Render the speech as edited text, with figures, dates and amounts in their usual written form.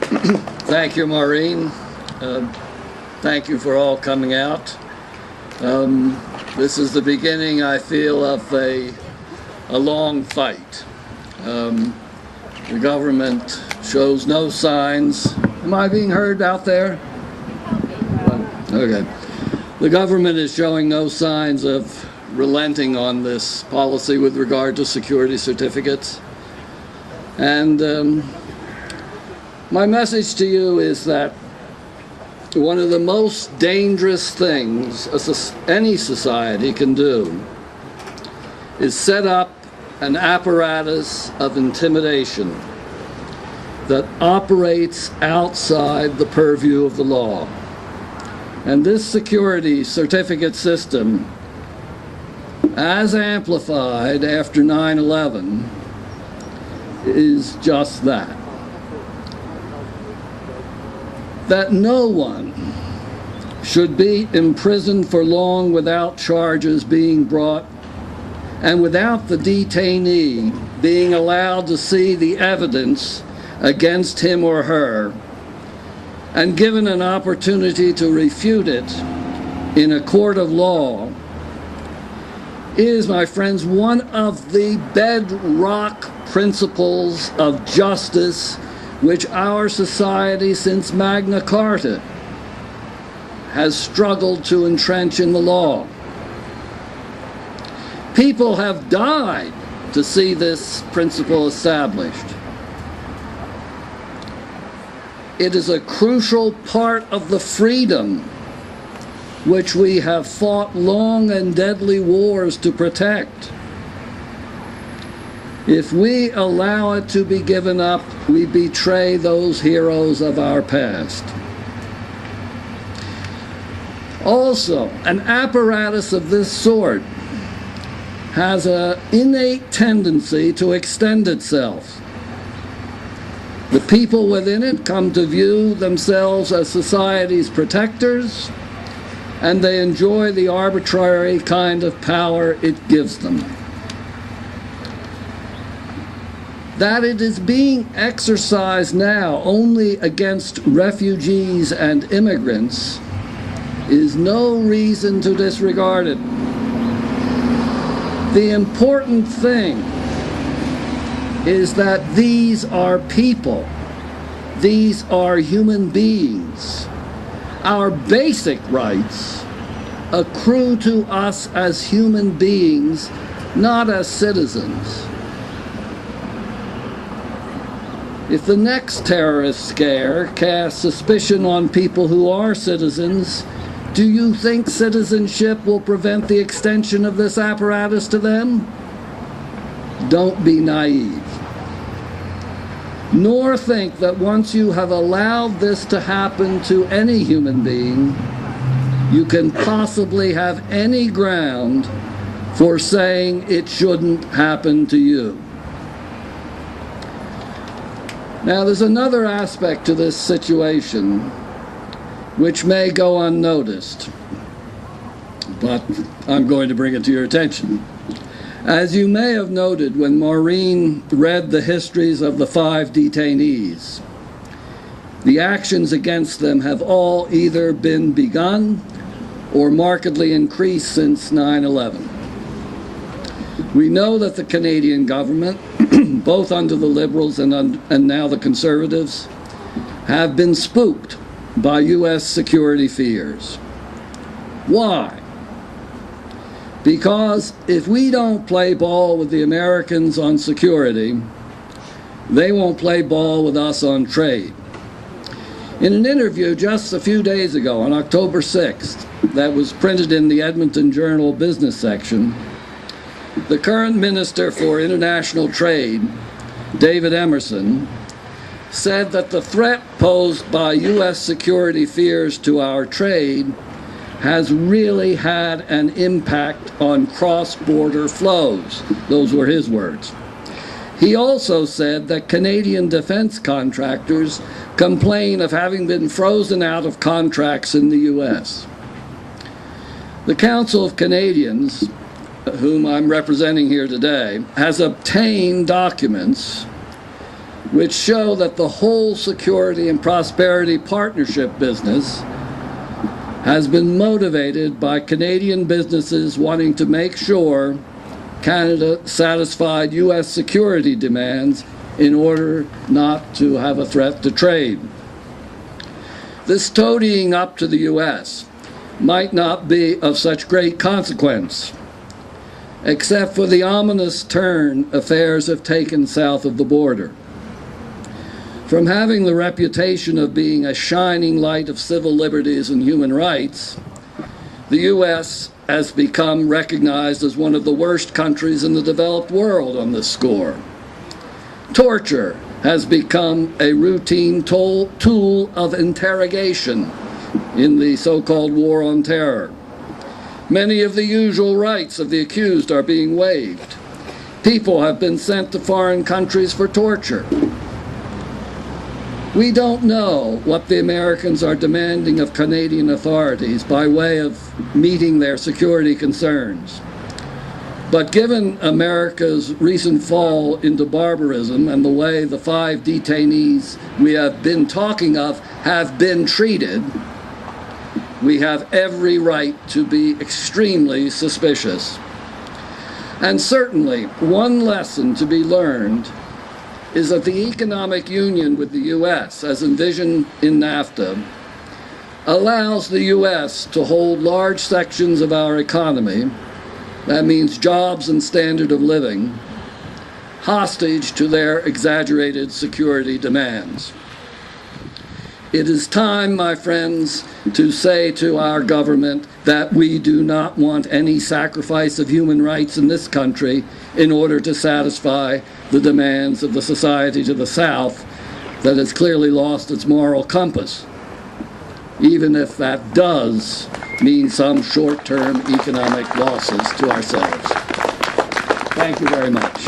Thank you, Maureen. Thank you for all coming out. This is the beginning, I feel, of a long fight. The government shows no signs. Am I being heard out there? Okay. The government is showing no signs of relenting on this policy with regard to security certificates. And my message to you is that one of the most dangerous things any society can do is set up an apparatus of intimidation that operates outside the purview of the law. And this security certificate system, as amplified after 9/11, is just that. That no one should be imprisoned for long without charges being brought and without the detainee being allowed to see the evidence against him or her and given an opportunity to refute it in a court of law is, my friends, one of the bedrock principles of justice which our society since Magna Carta has struggled to entrench in the law. People have died to see this principle established. It is a crucial part of the freedom which we have fought long and deadly wars to protect. If we allow it to be given up, we betray those heroes of our past. Also, an apparatus of this sort has an innate tendency to extend itself. The people within it come to view themselves as society's protectors, and they enjoy the arbitrary kind of power it gives them. That it is being exercised now only against refugees and immigrants is no reason to disregard it. The important thing is that these are people. These are human beings. Our basic rights accrue to us as human beings, not as citizens. If the next terrorist scare casts suspicion on people who are citizens, do you think citizenship will prevent the extension of this apparatus to them? Don't be naive. Nor think that once you have allowed this to happen to any human being, you can possibly have any ground for saying it shouldn't happen to you. Now, there's another aspect to this situation which may go unnoticed, but I'm going to bring it to your attention. As you may have noted when Maureen read the histories of the 5 detainees, the actions against them have all either been begun or markedly increased since 9/11. We know that the Canadian government, both under the Liberals and now the Conservatives, have been spooked by U.S. security fears. Why? Because if we don't play ball with the Americans on security, they won't play ball with us on trade. In an interview just a few days ago, on October 6th, that was printed in the Edmonton Journal business section, the current Minister for International Trade, David Emerson, said that the threat posed by U.S. security fears to our trade has really had an impact on cross-border flows. Those were his words. He also said that Canadian defense contractors complain of having been frozen out of contracts in the U.S. The Council of Canadians, whom I'm representing here today, has obtained documents which show that the whole security and prosperity partnership business has been motivated by Canadian businesses wanting to make sure Canada satisfied U.S. security demands in order not to have a threat to trade. This toadying up to the U.S. might not be of such great consequence, except for the ominous turn affairs have taken south of the border. From having the reputation of being a shining light of civil liberties and human rights, the U.S. has become recognized as one of the worst countries in the developed world on this score. Torture has become a routine tool of interrogation in the so-called war on terror. Many of the usual rights of the accused are being waived. People have been sent to foreign countries for torture. We don't know what the Americans are demanding of Canadian authorities by way of meeting their security concerns. But given America's recent fall into barbarism and the way the 5 detainees we have been talking of have been treated, we have every right to be extremely suspicious. And certainly, one lesson to be learned is that the economic union with the U.S., as envisioned in NAFTA, allows the U.S. to hold large sections of our economy, that means jobs and standard of living, hostage to their exaggerated security demands. It is time, my friends, to say to our government that we do not want any sacrifice of human rights in this country in order to satisfy the demands of the society to the south that has clearly lost its moral compass, even if that does mean some short-term economic losses to ourselves. Thank you very much.